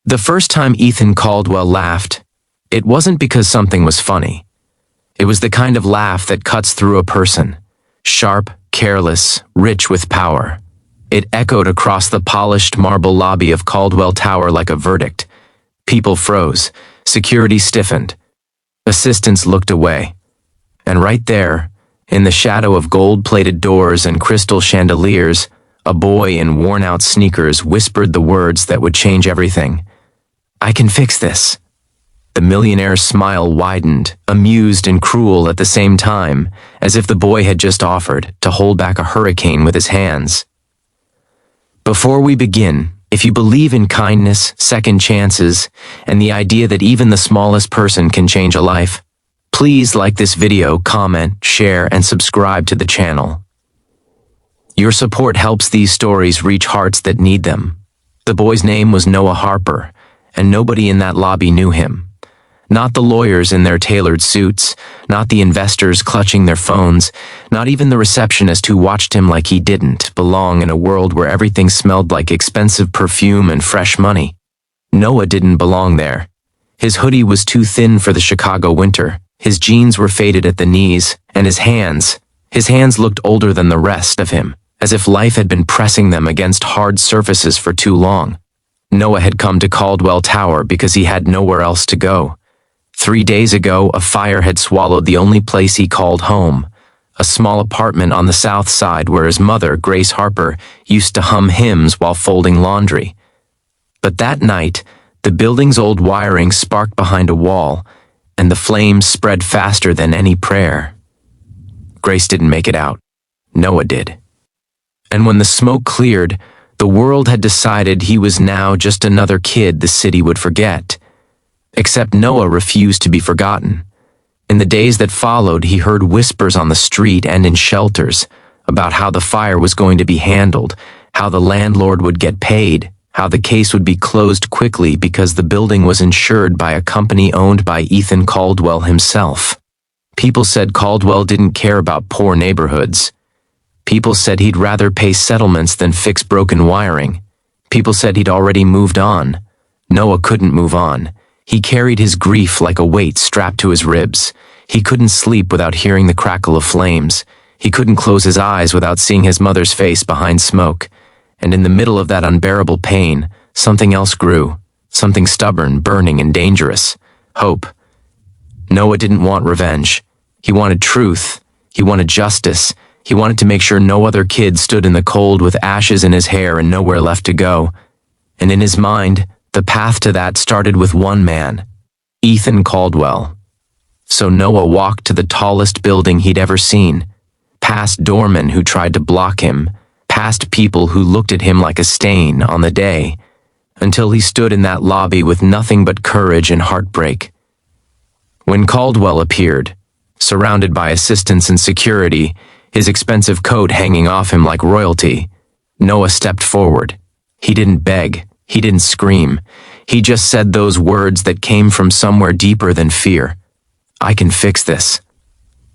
The first time Ethan Caldwell laughed, it wasn't because something was funny. It was the kind of laugh that cuts through a person. Sharp, careless, rich with power. It echoed across the polished marble lobby of Caldwell Tower like a verdict. People froze. Security stiffened. Assistants looked away. And right there, in the shadow of gold-plated doors and crystal chandeliers, a boy in worn-out sneakers whispered the words that would change everything. "I can fix this." The millionaire's smile widened, amused and cruel at the same time, as if the boy had just offered to hold back a hurricane with his hands. Before we begin, if you believe in kindness, second chances, and the idea that even the smallest person can change a life, please like this video, comment, share, and subscribe to the channel. Your support helps these stories reach hearts that need them. The boy's name was Noah Harper, and nobody in that lobby knew him. Not the lawyers in their tailored suits, not the investors clutching their phones, not even the receptionist who watched him like he didn't belong in a world where everything smelled like expensive perfume and fresh money. Noah didn't belong there. His hoodie was too thin for the Chicago winter, his jeans were faded at the knees, and his hands looked older than the rest of him, as if life had been pressing them against hard surfaces for too long. Noah had come to Caldwell Tower because he had nowhere else to go. 3 days ago, a fire had swallowed the only place he called home, a small apartment on the south side where his mother, Grace Harper, used to hum hymns while folding laundry. But that night, the building's old wiring sparked behind a wall, and the flames spread faster than any prayer. Grace didn't make it out. Noah did. And when the smoke cleared, the world had decided he was now just another kid the city would forget. Except Noah refused to be forgotten. In the days that followed, he heard whispers on the street and in shelters about how the fire was going to be handled, how the landlord would get paid, how the case would be closed quickly because the building was insured by a company owned by Ethan Caldwell himself. People said Caldwell didn't care about poor neighborhoods. People said he'd rather pay settlements than fix broken wiring. People said he'd already moved on. Noah couldn't move on. He carried his grief like a weight strapped to his ribs. He couldn't sleep without hearing the crackle of flames. He couldn't close his eyes without seeing his mother's face behind smoke. And in the middle of that unbearable pain, something else grew. Something stubborn, burning, and dangerous. Hope. Noah didn't want revenge. He wanted truth. He wanted justice. He wanted to make sure no other kid stood in the cold with ashes in his hair and nowhere left to go. And in his mind, the path to that started with one man, Ethan Caldwell. So Noah walked to the tallest building he'd ever seen, past doormen who tried to block him, past people who looked at him like a stain on the day, until he stood in that lobby with nothing but courage and heartbreak. When Caldwell appeared, surrounded by assistants and security, his expensive coat hanging off him like royalty, Noah stepped forward. He didn't beg. He didn't scream. He just said those words that came from somewhere deeper than fear. "I can fix this."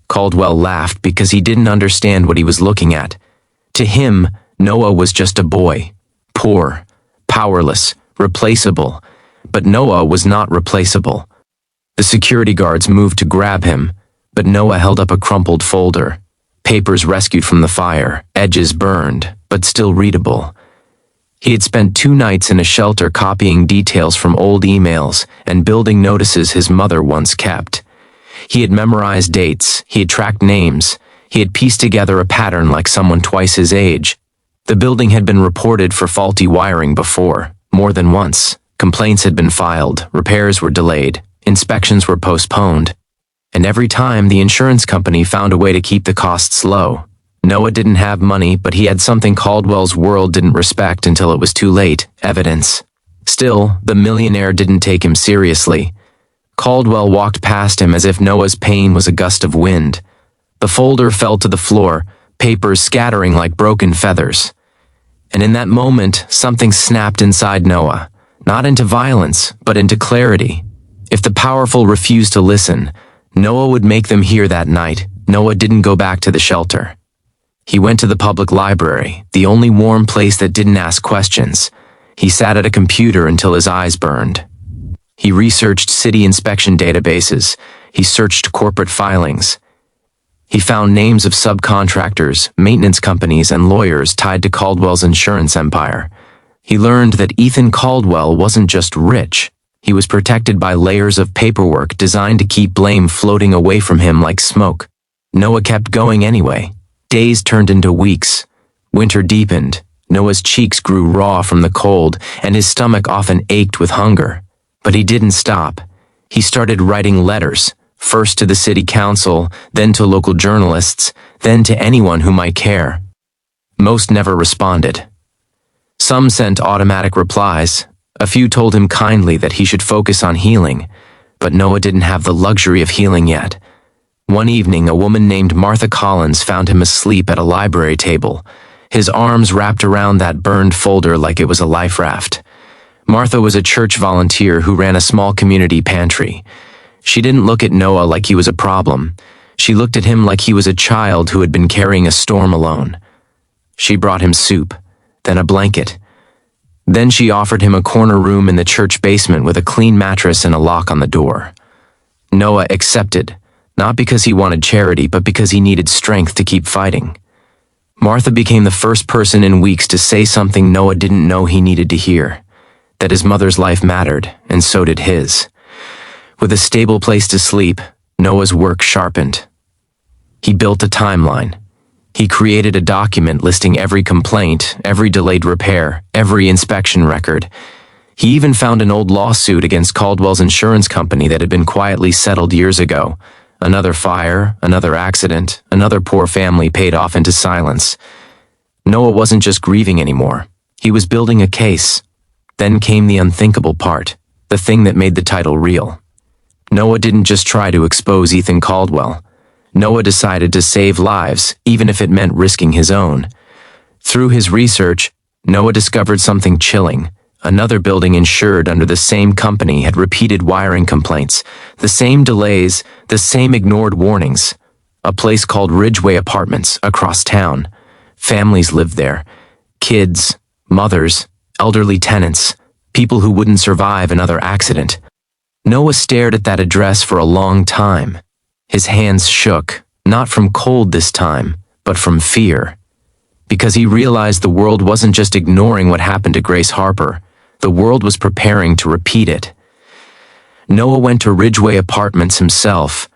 Caldwell laughed because he didn't understand what he was looking at. To him, Noah was just a boy. Poor, powerless, replaceable. But Noah was not replaceable. The security guards moved to grab him, but Noah held up a crumpled folder. Papers rescued from the fire, edges burned, but still readable. He had spent 2 nights in a shelter copying details from old emails and building notices his mother once kept. He had memorized dates, he had tracked names, he had pieced together a pattern like someone twice his age. The building had been reported for faulty wiring before, more than once. Complaints had been filed, repairs were delayed, inspections were postponed. And every time the insurance company found a way to keep the costs low. Noah didn't have money, but he had something Caldwell's world didn't respect until it was too late: evidence. Still, the millionaire didn't take him seriously. Caldwell walked past him as if Noah's pain was a gust of wind. The folder fell to the floor, papers scattering like broken feathers. And in that moment, something snapped inside Noah, not into violence, but into clarity. If the powerful refused to listen, Noah would make them hear that night. Noah didn't go back to the shelter. He went to the public library, the only warm place that didn't ask questions. He sat at a computer until his eyes burned. He researched city inspection databases. He searched corporate filings. He found names of subcontractors, maintenance companies, and lawyers tied to Caldwell's insurance empire. He learned that Ethan Caldwell wasn't just rich. He was protected by layers of paperwork designed to keep blame floating away from him like smoke. Noah kept going anyway. Days turned into weeks. Winter deepened. Noah's cheeks grew raw from the cold, and his stomach often ached with hunger. But he didn't stop. He started writing letters, first to the city council, then to local journalists, then to anyone who might care. Most never responded. Some sent automatic replies. A few told him kindly that he should focus on healing, but Noah didn't have the luxury of healing yet. One evening, a woman named Martha Collins found him asleep at a library table, his arms wrapped around that burned folder like it was a life raft. Martha was a church volunteer who ran a small community pantry. She didn't look at Noah like he was a problem. She looked at him like he was a child who had been carrying a storm alone. She brought him soup, then a blanket. Then she offered him a corner room in the church basement with a clean mattress and a lock on the door. Noah accepted, not because he wanted charity, but because he needed strength to keep fighting. Martha became the first person in weeks to say something Noah didn't know he needed to hear, that his mother's life mattered, and so did his. With a stable place to sleep, Noah's work sharpened. He built a timeline. He created a document listing every complaint, every delayed repair, every inspection record. He even found an old lawsuit against Caldwell's insurance company that had been quietly settled years ago. Another fire, another accident, another poor family paid off into silence. Noah wasn't just grieving anymore. He was building a case. Then came the unthinkable part, the thing that made the title real. Noah didn't just try to expose Ethan Caldwell. Noah decided to save lives, even if it meant risking his own. Through his research, Noah discovered something chilling. Another building insured under the same company had repeated wiring complaints, the same delays, the same ignored warnings. A place called Ridgeway Apartments, across town. Families lived there. Kids, mothers, elderly tenants, people who wouldn't survive another accident. Noah stared at that address for a long time. His hands shook, not from cold this time, but from fear. Because he realized the world wasn't just ignoring what happened to Grace Harper. The world was preparing to repeat it. Noah went to Ridgeway Apartments himself.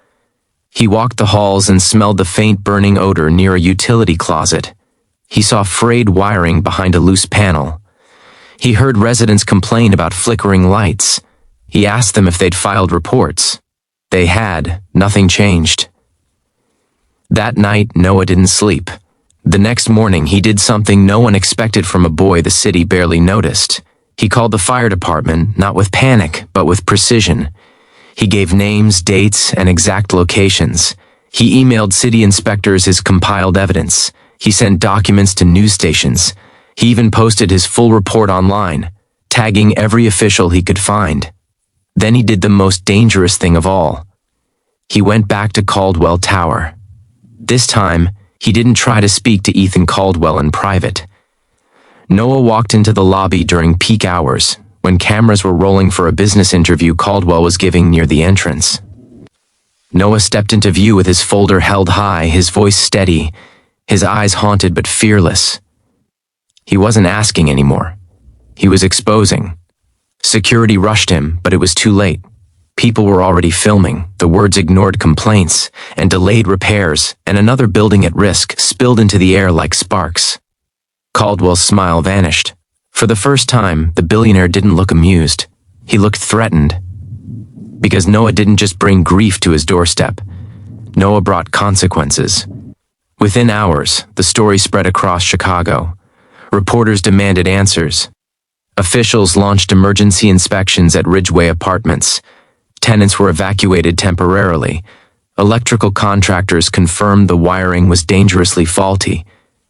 He walked the halls and smelled the faint burning odor near a utility closet. He saw frayed wiring behind a loose panel. He heard residents complain about flickering lights. He asked them if they'd filed reports. They had. Nothing changed. That night, Noah didn't sleep. The next morning, he did something no one expected from a boy the city barely noticed. He called the fire department, not with panic, but with precision. He gave names, dates, and exact locations. He emailed city inspectors his compiled evidence. He sent documents to news stations. He even posted his full report online, tagging every official he could find. Then he did the most dangerous thing of all. He went back to Caldwell Tower. This time, he didn't try to speak to Ethan Caldwell in private. Noah walked into the lobby during peak hours, when cameras were rolling for a business interview Caldwell was giving near the entrance. Noah stepped into view with his folder held high, his voice steady, his eyes haunted but fearless. He wasn't asking anymore. He was exposing. Security rushed him, but it was too late. People were already filming. The words ignored complaints and delayed repairs, and another building at risk spilled into the air like sparks. Caldwell's smile vanished. For the first time, the billionaire didn't look amused. He looked threatened. Because Noah didn't just bring grief to his doorstep. Noah brought consequences. Within hours, the story spread across Chicago. Reporters demanded answers. Officials launched emergency inspections at Ridgeway Apartments. Tenants were evacuated temporarily. Electrical contractors confirmed the wiring was dangerously faulty.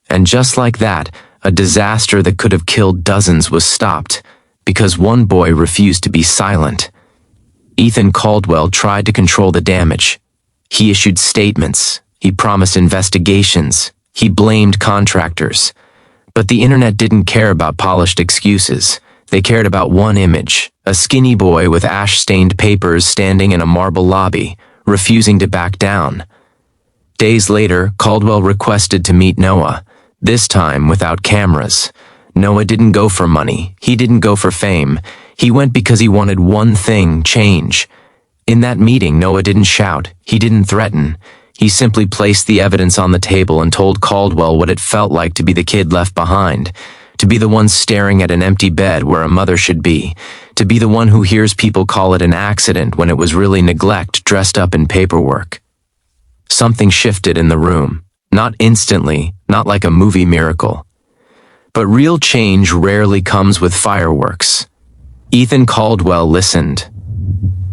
And just like that, a disaster that could have killed dozens was stopped because one boy refused to be silent. Ethan Caldwell tried to control the damage. He issued statements. He promised investigations. He blamed contractors. But the internet didn't care about polished excuses. They cared about one image, a skinny boy with ash-stained papers standing in a marble lobby, refusing to back down. Days later, Caldwell requested to meet Noah, this time without cameras. Noah didn't go for money. He didn't go for fame. He went because he wanted one thing, change. In that meeting, Noah didn't shout. He didn't threaten. He simply placed the evidence on the table and told Caldwell what it felt like to be the kid left behind, to be the one staring at an empty bed where a mother should be, to be the one who hears people call it an accident when it was really neglect dressed up in paperwork. Something shifted in the room. Not instantly, not like a movie miracle. But real change rarely comes with fireworks. Ethan Caldwell listened.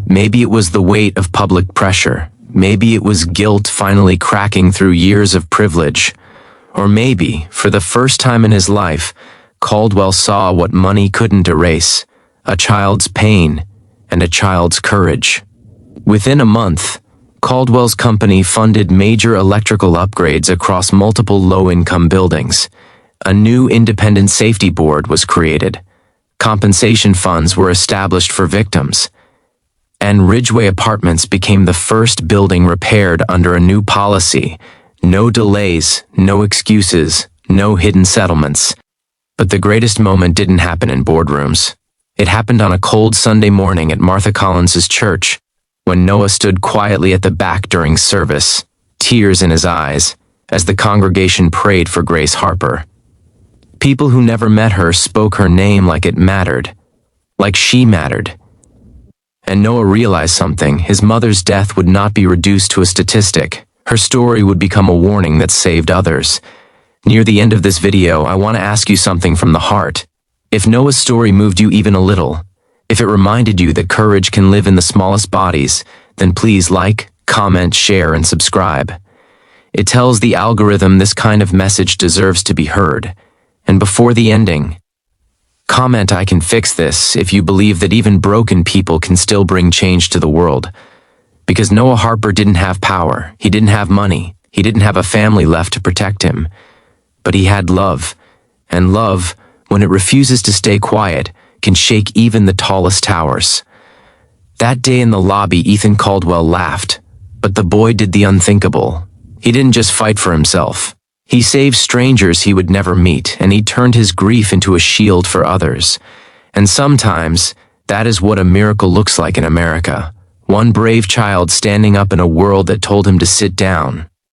Maybe it was the weight of public pressure. Maybe it was guilt finally cracking through years of privilege. Or maybe, for the first time in his life, Caldwell saw what money couldn't erase, a child's pain and a child's courage. Within a month, Caldwell's company funded major electrical upgrades across multiple low-income buildings. A new independent safety board was created. Compensation funds were established for victims. And Ridgeway Apartments became the first building repaired under a new policy. No delays, no excuses, no hidden settlements. But the greatest moment didn't happen in boardrooms. It happened on a cold Sunday morning at Martha Collins's church, when Noah stood quietly at the back during service, tears in his eyes, as the congregation prayed for Grace Harper. People who never met her spoke her name like it mattered, like she mattered. And Noah realized something. His mother's death would not be reduced to a statistic. Her story would become a warning that saved others. Near the end of this video, I want to ask you something from the heart. If Noah's story moved you even a little, if it reminded you that courage can live in the smallest bodies, then please like, comment, share, and subscribe. It tells the algorithm this kind of message deserves to be heard. And before the ending, comment "I can fix this" if you believe that even broken people can still bring change to the world. Because Noah Harper didn't have power, he didn't have money, he didn't have a family left to protect him. But he had love. And love, when it refuses to stay quiet, can shake even the tallest towers. That day in the lobby, Ethan Caldwell laughed. But the boy did the unthinkable. He didn't just fight for himself. He saved strangers he would never meet, and he turned his grief into a shield for others. And sometimes, that is what a miracle looks like in America. One brave child standing up in a world that told him to sit down.